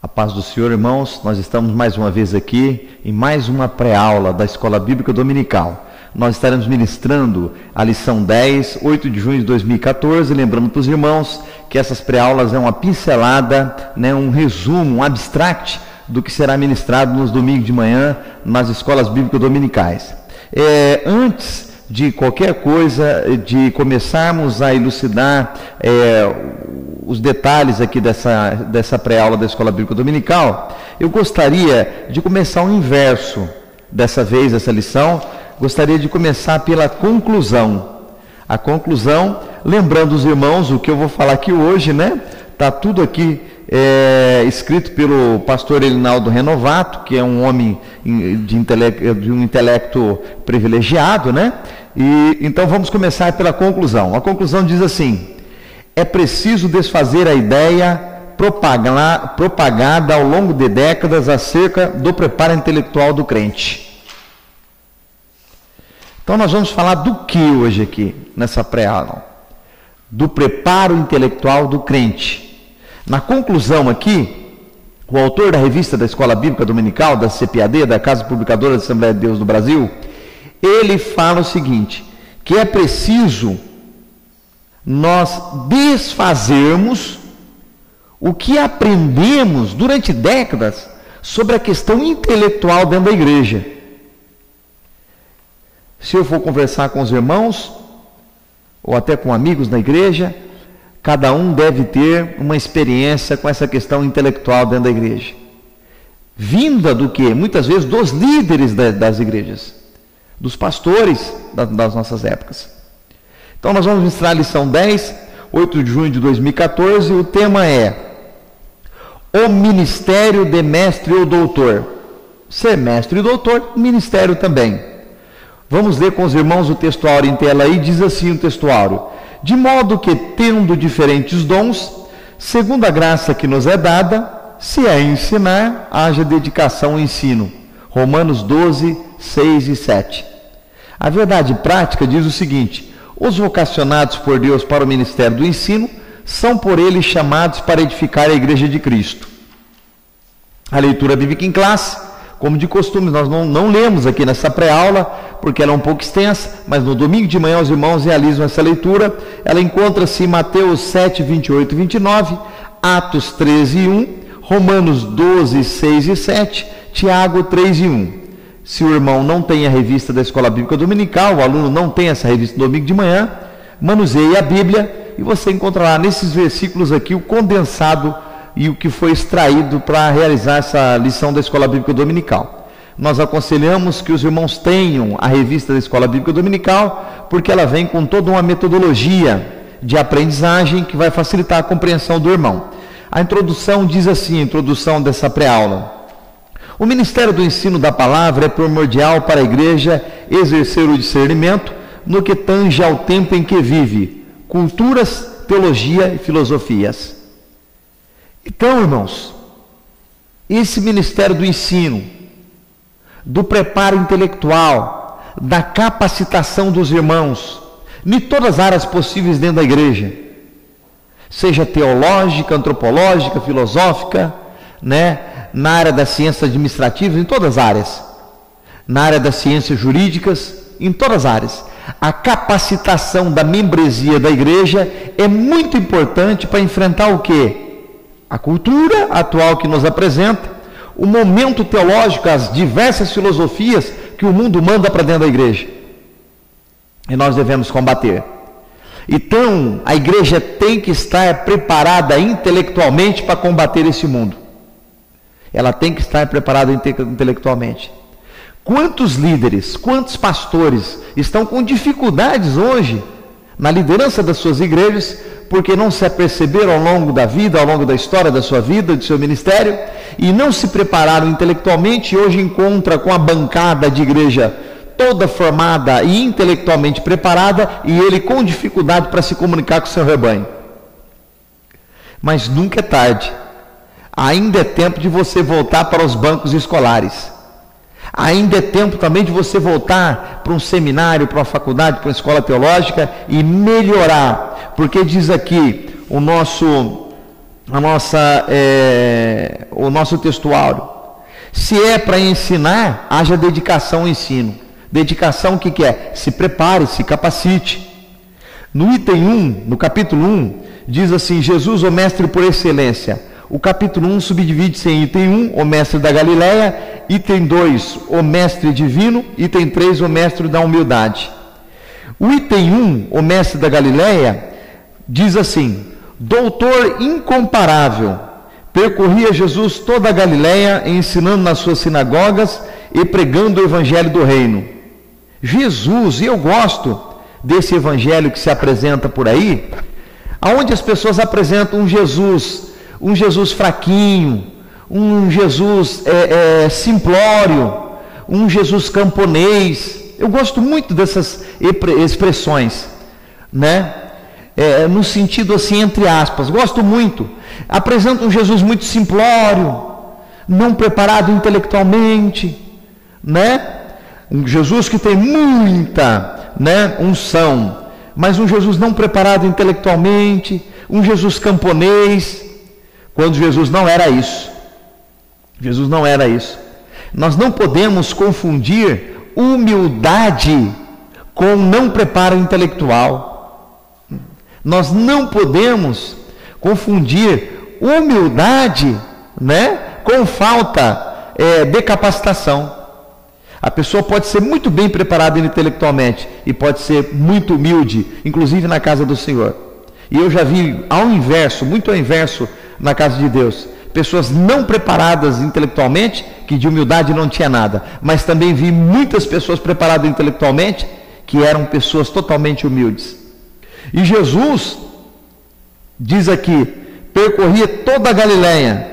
A paz do Senhor, irmãos. Nós estamos mais uma vez aqui em mais uma pré-aula da Escola Bíblica Dominical. Nós estaremos ministrando a lição 10, 8 de junho de 2014, lembrando para os irmãos que essas pré-aulas é uma pincelada, um resumo, um abstract do que será ministrado nos domingos de manhã nas escolas bíblicas dominicais. Antes de qualquer coisa, de começarmos a elucidar os detalhes aqui dessa pré-aula da Escola Bíblica Dominical, eu gostaria de começar o inverso dessa vez, essa lição. Gostaria de começar pela conclusão. A conclusão, lembrando os irmãos o que eu vou falar aqui hoje, Está tudo aqui escrito pelo pastor Elinaldo Renovato, que é um homem de um intelecto privilegiado, E então vamos começar pela conclusão. A conclusão diz assim: é preciso desfazer a ideia propagada ao longo de décadas acerca do preparo intelectual do crente. Então nós vamos falar do que hoje aqui, nessa pré-aula? Do preparo intelectual do crente. Na conclusão aqui, o autor da revista da Escola Bíblica Dominical, da CPAD, da Casa Publicadora da Assembleia de Deus do Brasil, ele fala o seguinte, que é preciso nós desfazermos o que aprendemos durante décadas sobre a questão intelectual dentro da igreja. Se eu for conversar com os irmãos, ou até com amigos da igreja, cada um deve ter uma experiência com essa questão intelectual dentro da igreja. Vinda do quê? Muitas vezes dos líderes das igrejas, dos pastores das nossas épocas. Então nós vamos ministrar a lição 10, 8 de junho de 2014, o tema é o ministério de mestre ou doutor. Ser mestre e doutor, ministério também. Vamos ler com os irmãos o textuário em tela aí, diz assim o textuário: de modo que, tendo diferentes dons, segundo a graça que nos é dada, se é ensinar, haja dedicação ao ensino. Romanos 12, 6 e 7. A verdade prática diz o seguinte: os vocacionados por Deus para o ministério do ensino são por ele chamados para edificar a igreja de Cristo. A leitura bíblica em classe, como de costume, nós não lemos aqui nessa pré-aula, porque ela é um pouco extensa, mas no domingo de manhã os irmãos realizam essa leitura. Ela encontra-se em Mateus 7, 28 e 29, Atos 13 e 1, Romanos 12, 6 e 7, Tiago 3 e 1. Se o irmão não tem a revista da Escola Bíblica Dominical, o aluno não tem essa revista no domingo de manhã, manuseie a Bíblia e você encontrará nesses versículos aqui o condensado e o que foi extraído para realizar essa lição da Escola Bíblica Dominical. Nós aconselhamos que os irmãos tenham a revista da Escola Bíblica Dominical, porque ela vem com toda uma metodologia de aprendizagem que vai facilitar a compreensão do irmão. A introdução diz assim, a introdução dessa pré-aula: o ministério do ensino da palavra é primordial para a igreja exercer o discernimento no que tange ao tempo em que vive, culturas, teologia e filosofias. Então, irmãos, esse ministério do ensino, do preparo intelectual, da capacitação dos irmãos, em todas as áreas possíveis dentro da igreja, seja teológica, antropológica, filosófica, na área das ciências administrativas, em todas as áreas, na área das ciências jurídicas, em todas as áreas, a capacitação da membresia da igreja é muito importante para enfrentar o quê? A cultura atual que nos apresenta, o momento teológico, as diversas filosofias que o mundo manda para dentro da igreja. E nós devemos combater. Então, a igreja tem que estar preparada intelectualmente para combater esse mundo. Ela tem que estar preparada intelectualmente. Quantos líderes, quantos pastores estão com dificuldades hoje na liderança das suas igrejas, porque não se aperceberam ao longo da vida, ao longo da história da sua vida, do seu ministério, e não se prepararam intelectualmente, e hoje encontra com a bancada de igreja toda formada e intelectualmente preparada, e ele com dificuldade para se comunicar com o seu rebanho. Mas nunca é tarde. Ainda é tempo de você voltar para os bancos escolares. Ainda é tempo também de você voltar para um seminário, para uma faculdade, para uma escola teológica e melhorar. Porque diz aqui o nosso o nosso textuário. Se é para ensinar, haja dedicação ao ensino. Dedicação, o que é? Se prepare, se capacite. No item 1, no capítulo 1, diz assim: Jesus, o mestre por excelência. O capítulo 1 subdivide-se em item 1, o mestre da Galileia, item 2, o mestre divino, item 3, o mestre da humildade. O item 1, o mestre da Galileia, diz assim: doutor incomparável, percorria Jesus toda a Galileia, ensinando nas suas sinagogas e pregando o evangelho do reino. Jesus, e eu gosto desse evangelho que se apresenta por aí, aonde as pessoas apresentam um Jesus fraquinho, um Jesus simplório, um Jesus camponês. Eu gosto muito dessas expressões, né? No sentido assim, entre aspas, gosto muito. Apresenta um Jesus muito simplório, não preparado intelectualmente, né? Um Jesus que tem muita, né, unção, mas um Jesus não preparado intelectualmente, um Jesus camponês, quando Jesus não era isso. Jesus não era isso. Nós não podemos confundir humildade com não preparo intelectual. Nós não podemos confundir humildade, né, com falta de capacitação. A pessoa pode ser muito bem preparada intelectualmente e pode ser muito humilde, inclusive na casa do Senhor. E eu já vi ao inverso, muito ao inverso na casa de Deus, pessoas não preparadas intelectualmente, que de humildade não tinha nada, mas também vi muitas pessoas preparadas intelectualmente, que eram pessoas totalmente humildes. E Jesus, diz aqui, percorria toda a Galileia,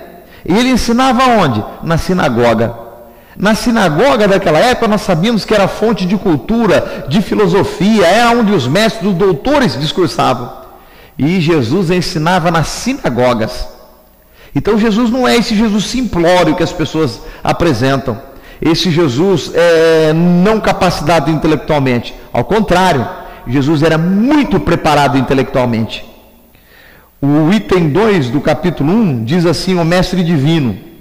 e ele ensinava onde? Na sinagoga. Na sinagoga daquela época nós sabíamos que era fonte de cultura, de filosofia, era onde os mestres, os doutores discursavam. E Jesus ensinava nas sinagogas. Então Jesus não é esse Jesus simplório que as pessoas apresentam, esse Jesus não capacitado intelectualmente. Ao contrário, Jesus era muito preparado intelectualmente. O item 2 do capítulo 1 diz assim: o mestre divino.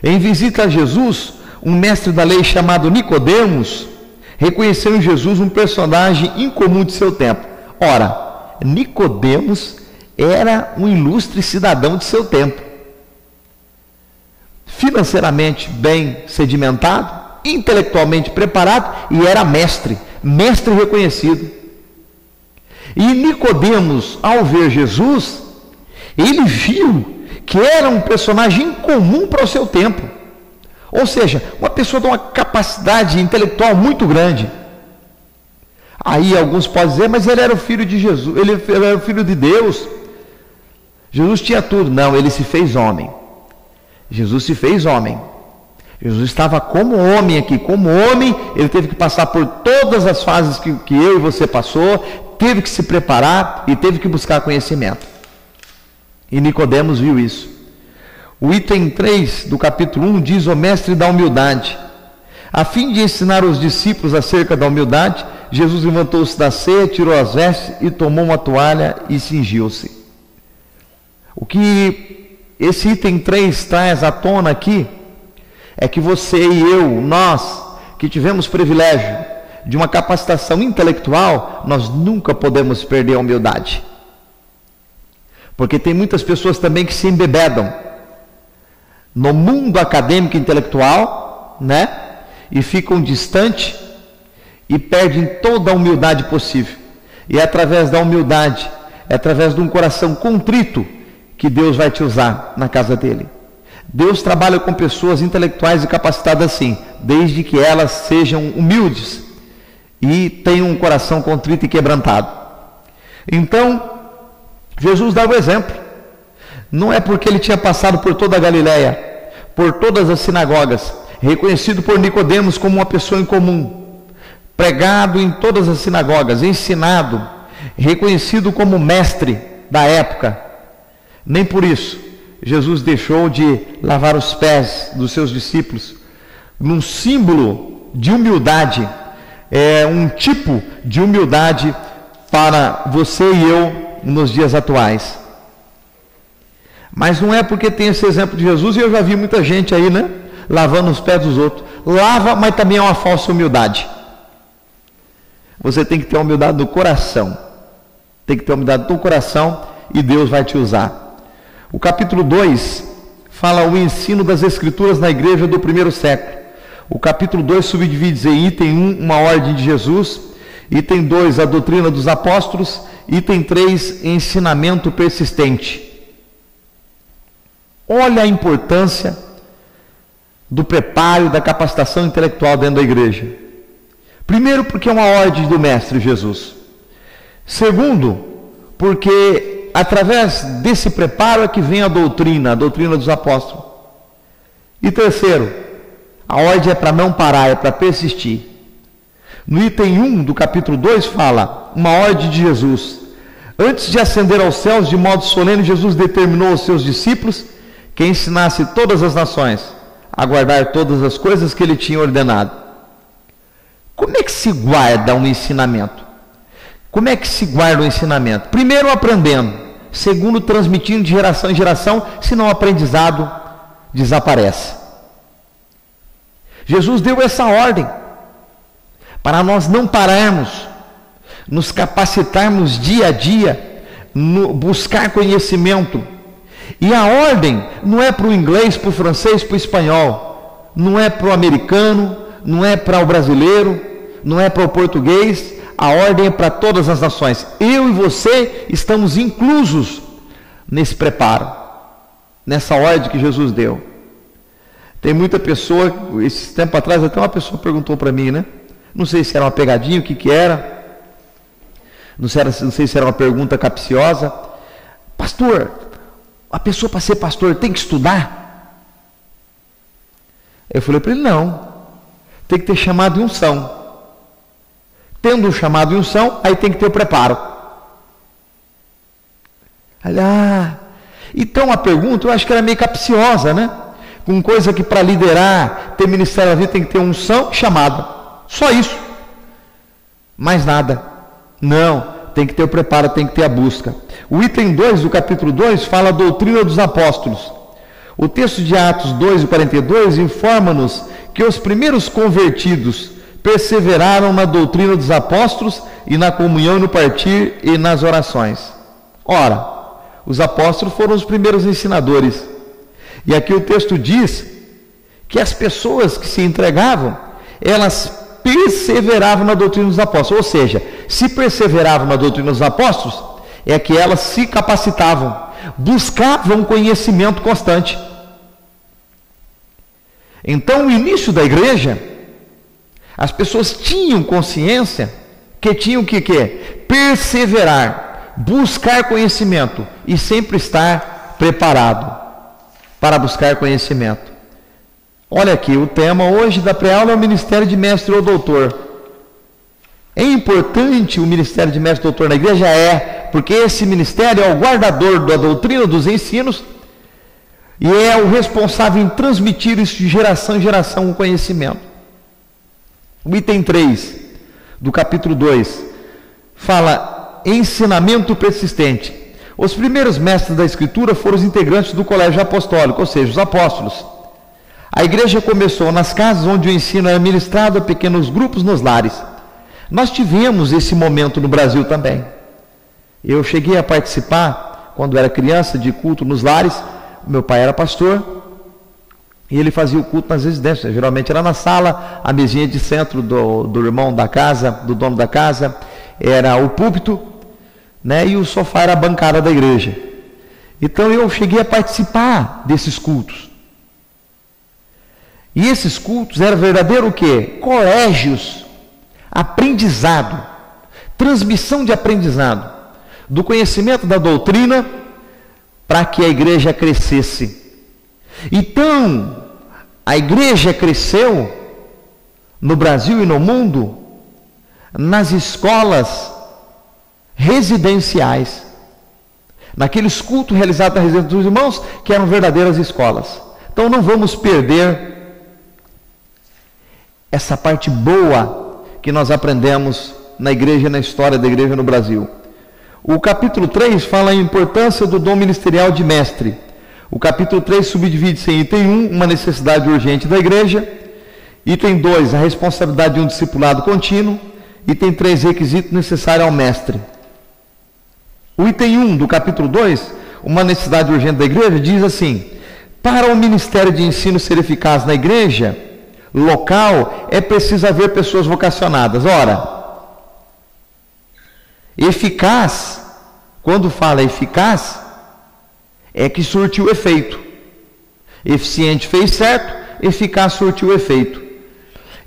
Em visita a Jesus, um mestre da lei chamado Nicodemos reconheceu em Jesus um personagem incomum de seu tempo. Ora, Nicodemos era um ilustre cidadão de seu tempo, financeiramente bem sedimentado, intelectualmente preparado, e era mestre reconhecido. E Nicodemos, ao ver Jesus, ele viu que era um personagem incomum para o seu tempo, ou seja, uma pessoa de uma capacidade intelectual muito grande. Aí alguns podem dizer: mas ele era o filho de Jesus, ele era o filho de Deus, Jesus tinha tudo. Não, ele se fez homem. Jesus se fez homem. Jesus estava como homem aqui, como homem, ele teve que passar por todas as fases que eu e você passou, teve que se preparar e teve que buscar conhecimento. E Nicodemos viu isso. O item 3 do capítulo 1 diz: o mestre da humildade. A fim de ensinar os discípulos acerca da humildade, Jesus levantou-se da ceia, tirou as vestes e tomou uma toalha e cingiu-se. O que esse item 3 traz à tona aqui é que você e eu, nós que tivemos privilégio de uma capacitação intelectual, nós nunca podemos perder a humildade. Porque tem muitas pessoas também que se embebedam no mundo acadêmico e intelectual, né? E ficam distantes e perdem toda a humildade possível. E é através da humildade, é através de um coração contrito, que Deus vai te usar na casa dele. Deus trabalha com pessoas intelectuais e capacitadas assim, desde que elas sejam humildes e tenham um coração contrito e quebrantado. Então, Jesus dá o exemplo. Não é porque ele tinha passado por toda a Galileia, por todas as sinagogas, reconhecido por Nicodemos como uma pessoa incomum, pregado em todas as sinagogas, ensinado, reconhecido como mestre da época, nem por isso Jesus deixou de lavar os pés dos seus discípulos, num símbolo de humildade, um tipo de humildade para você e eu nos dias atuais. Mas não é porque tem esse exemplo de Jesus, e eu já vi muita gente aí, né, lavando os pés dos outros. Lava, mas também é uma falsa humildade. Você tem que ter humildade no coração. Tem que ter humildade no coração e Deus vai te usar. O capítulo 2 fala o ensino das Escrituras na igreja do primeiro século. O capítulo 2 subdivide em item 1, uma ordem de Jesus. Item 2, a doutrina dos apóstolos. Item 3, ensinamento persistente. Olha a importância do preparo, da capacitação intelectual dentro da igreja. Primeiro, porque é uma ordem do Mestre Jesus. Segundo, porque através desse preparo é que vem a doutrina dos apóstolos. E terceiro, a ordem é para não parar, é para persistir. No item 1 do capítulo 2 fala, uma ordem de Jesus. Antes de ascender aos céus, de modo solene, Jesus determinou aos seus discípulos que ensinasse todas as nações a guardar todas as coisas que ele tinha ordenado. Como é que se guarda um ensinamento? Como é que se guarda um ensinamento? Primeiro, aprendendo. Segundo, transmitindo de geração em geração, senão o aprendizado desaparece. Jesus deu essa ordem para nós não pararmos, nos capacitarmos dia a dia, buscar conhecimento. E a ordem não é para o inglês, para o francês, para o espanhol, não é para o americano, não é para o brasileiro, não é para o português. A ordem é para todas as nações. Eu e você estamos inclusos nesse preparo, nessa ordem que Jesus deu. Tem muita pessoa, esse tempo atrás até uma pessoa perguntou para mim, né? Não sei se era uma pegadinha, o que era. Não sei se era uma pergunta capciosa. Pastor, a pessoa para ser pastor tem que estudar? Eu falei para ele, não. Tem que ter chamado e unção. Tendo um chamado e unção, aí tem que ter o preparo. Então a pergunta, eu acho que era meio capciosa, né? Com coisa que para liderar, ter ministério da vida, tem que ter unção e chamado. Só isso. Mais nada. Não, tem que ter o preparo, tem que ter a busca. O item 2 do capítulo 2 fala a doutrina dos apóstolos. O texto de Atos 2:42 informa-nos que os primeiros convertidos perseveraram na doutrina dos apóstolos e na comunhão, no partir e nas orações. Ora, os apóstolos foram os primeiros ensinadores. E aqui o texto diz que as pessoas que se entregavam, elas perseveravam na doutrina dos apóstolos. Ou seja, se perseveravam na doutrina dos apóstolos, é que elas se capacitavam, buscavam conhecimento constante. Então, o início da igreja, as pessoas tinham consciência que tinham que perseverar, buscar conhecimento e sempre estar preparado para buscar conhecimento. Olha aqui, o tema hoje da pré-aula é o ministério de mestre ou doutor. É importante o ministério de mestre ou doutor na igreja? É, porque esse ministério é o guardador da doutrina, dos ensinos, e é o responsável em transmitir isso de geração em geração o conhecimento. O item 3 do capítulo 2 fala ensinamento persistente. Os primeiros mestres da Escritura foram os integrantes do colégio apostólico, ou seja, os apóstolos. A igreja começou nas casas onde o ensino era ministrado a pequenos grupos nos lares. Nós tivemos esse momento no Brasil também. Eu cheguei a participar, quando era criança, de culto nos lares. Meu pai era pastor e ele fazia o culto nas residências. Geralmente era na sala, a mesinha de centro do irmão da casa, do dono da casa, era o púlpito, né? E o sofá era a bancada da igreja. Então eu cheguei a participar desses cultos. E esses cultos eram verdadeiro o quê? Colégios, aprendizado, transmissão de aprendizado, do conhecimento da doutrina, para que a igreja crescesse. Então, a igreja cresceu no Brasil e no mundo, nas escolas residenciais, naqueles cultos realizados na residência dos irmãos, que eram verdadeiras escolas. Então não vamos perder essa parte boa que nós aprendemos na igreja, na história da igreja no Brasil. O capítulo 3 fala a importância do dom ministerial de mestre. O capítulo 3 subdivide-se em item 1, uma necessidade urgente da igreja. Item 2, a responsabilidade de um discipulado contínuo. Item 3, requisito necessário ao mestre. O item 1 do capítulo 2, uma necessidade urgente da igreja, diz assim: para o ministério de ensino ser eficaz na igreja local, é preciso haver pessoas vocacionadas. Ora, eficaz, quando fala eficaz, é que surtiu efeito. Eficiente fez certo, eficaz surtiu efeito.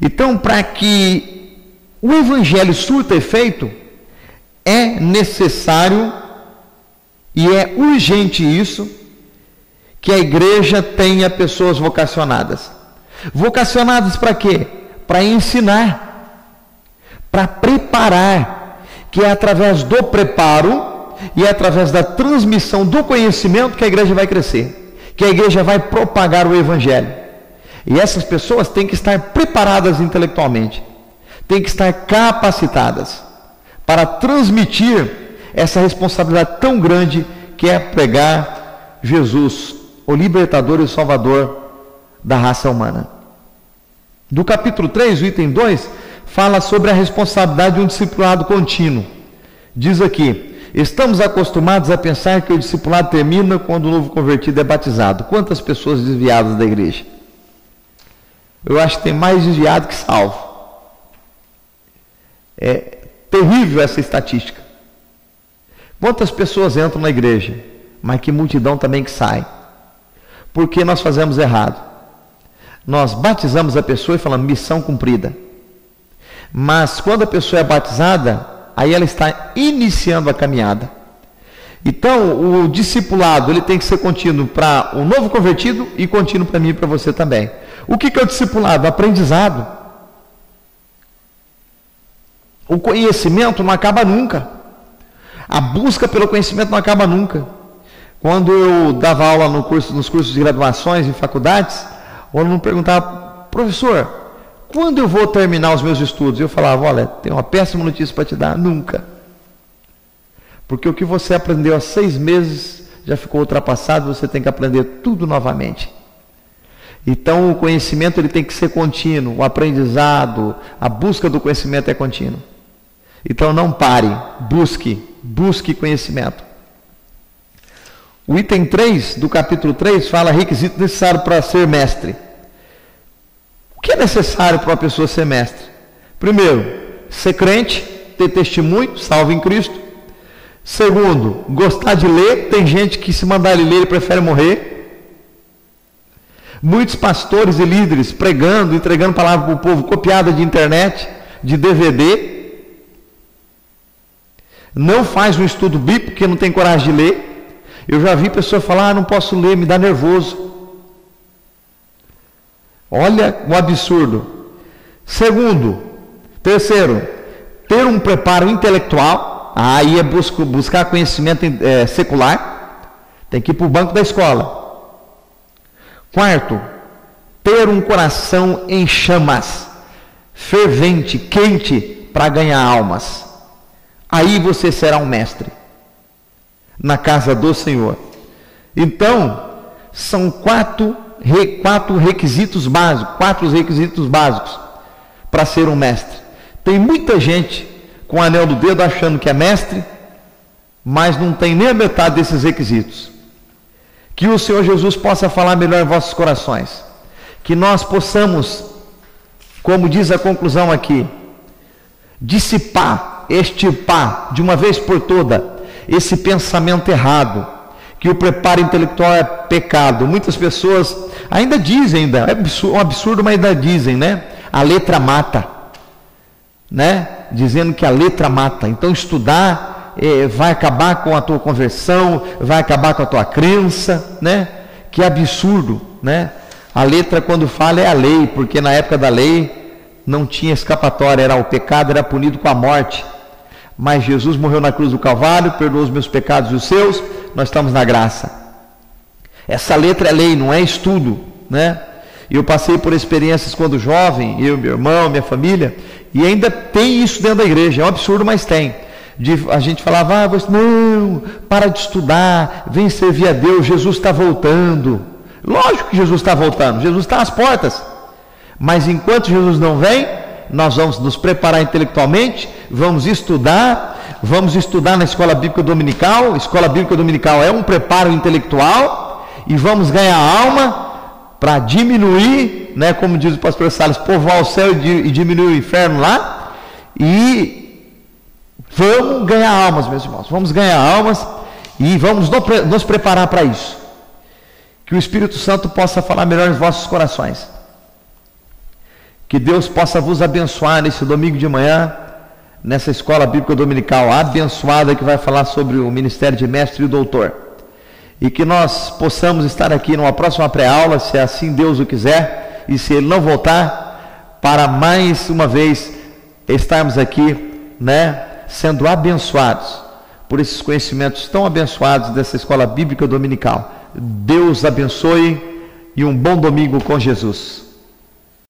Então, para que o evangelho surta efeito, é necessário e é urgente isso, que a igreja tenha pessoas vocacionadas. Vocacionadas para quê? Para ensinar, para preparar, que é através do preparo e é através da transmissão do conhecimento que a igreja vai crescer, que a igreja vai propagar o evangelho. E essas pessoas têm que estar preparadas intelectualmente, têm que estar capacitadas para transmitir essa responsabilidade tão grande que é pregar Jesus, o libertador e o salvador da raça humana. Do capítulo 3, o item 2, fala sobre a responsabilidade de um discipulado contínuo. Diz aqui: estamos acostumados a pensar que o discipulado termina quando o novo convertido é batizado. Quantas pessoas desviadas da igreja? Eu acho que tem mais desviado que salvo. É terrível essa estatística. Quantas pessoas entram na igreja, mas que multidão também que sai. Porque nós fazemos errado. Nós batizamos a pessoa e falamos missão cumprida. Mas quando a pessoa é batizada, aí ela está iniciando a caminhada. Então, o discipulado, ele tem que ser contínuo para o novo convertido e contínuo para mim e para você também. O que é o discipulado? O aprendizado. O conhecimento não acaba nunca. A busca pelo conhecimento não acaba nunca. Quando eu dava aula nos cursos de graduações em faculdades, o aluno perguntava: professor, quando eu vou terminar os meus estudos? Eu falava: olha, tem uma péssima notícia para te dar: nunca. Porque o que você aprendeu há 6 meses já ficou ultrapassado, você tem que aprender tudo novamente. Então o conhecimento ele tem que ser contínuo, o aprendizado, a busca do conhecimento é contínua. Então não pare, busque conhecimento. O item 3 do capítulo 3 fala requisito necessário para ser mestre. O que é necessário para uma pessoa ser mestre? Primeiro, ser crente, ter testemunho, salvo em Cristo. Segundo, gostar de ler. Tem gente que se mandar ele ler, ele prefere morrer. Muitos pastores e líderes pregando, entregando palavra para o povo, copiada de internet, de DVD. Não faz um estudo bíblico porque não tem coragem de ler. Eu já vi pessoa falar: não posso ler, me dá nervoso. Olha o absurdo. Terceiro, ter um preparo intelectual. Aí é buscar conhecimento secular. Tem que ir para o banco da escola. Quarto, ter um coração em chamas, fervente, quente, para ganhar almas. Aí você será um mestre na casa do Senhor. Então, são quatro requisitos básicos para ser um mestre. Tem muita gente com o anel do dedo achando que é mestre, mas não tem nem a metade desses requisitos. Que o Senhor Jesus possa falar melhor em vossos corações. Que nós possamos, como diz a conclusão aqui, dissipar, extirpar de uma vez por toda esse pensamento errado, que o preparo intelectual é pecado. Muitas pessoas ainda dizem, é um absurdo, mas ainda dizem, né? A letra mata, né? Dizendo que a letra mata. Então estudar vai acabar com a tua conversão, vai acabar com a tua crença, né? Que absurdo, né? A letra, quando fala, é a lei, porque na época da lei não tinha escapatória, o pecado era punido com a morte. Mas Jesus morreu na cruz do Calvário, perdoou os meus pecados e os seus, nós estamos na graça. Essa letra é lei, não é estudo, né? E eu passei por experiências quando jovem, eu, meu irmão, minha família, e ainda tem isso dentro da igreja, é um absurdo, mas tem. A gente falava, não, para de estudar, vem servir a Deus, Jesus está voltando. Lógico que Jesus está voltando, Jesus está às portas. Mas enquanto Jesus não vem, nós vamos nos preparar intelectualmente, vamos estudar na Escola Bíblica Dominical. Escola Bíblica Dominical é um preparo intelectual, e vamos ganhar alma para diminuir, né, como diz o pastor Salles, povoar o céu e diminuir o inferno lá. E vamos ganhar almas, meus irmãos, vamos ganhar almas e vamos nos preparar para isso. Que o Espírito Santo possa falar melhor nos vossos corações. Que Deus possa vos abençoar nesse domingo de manhã, nessa Escola Bíblica Dominical abençoada, que vai falar sobre o ministério de mestre e doutor. E que nós possamos estar aqui numa próxima pré-aula, se assim Deus o quiser, e se Ele não voltar, para mais uma vez estarmos aqui, né, sendo abençoados por esses conhecimentos tão abençoados dessa Escola Bíblica Dominical. Deus abençoe e um bom domingo com Jesus.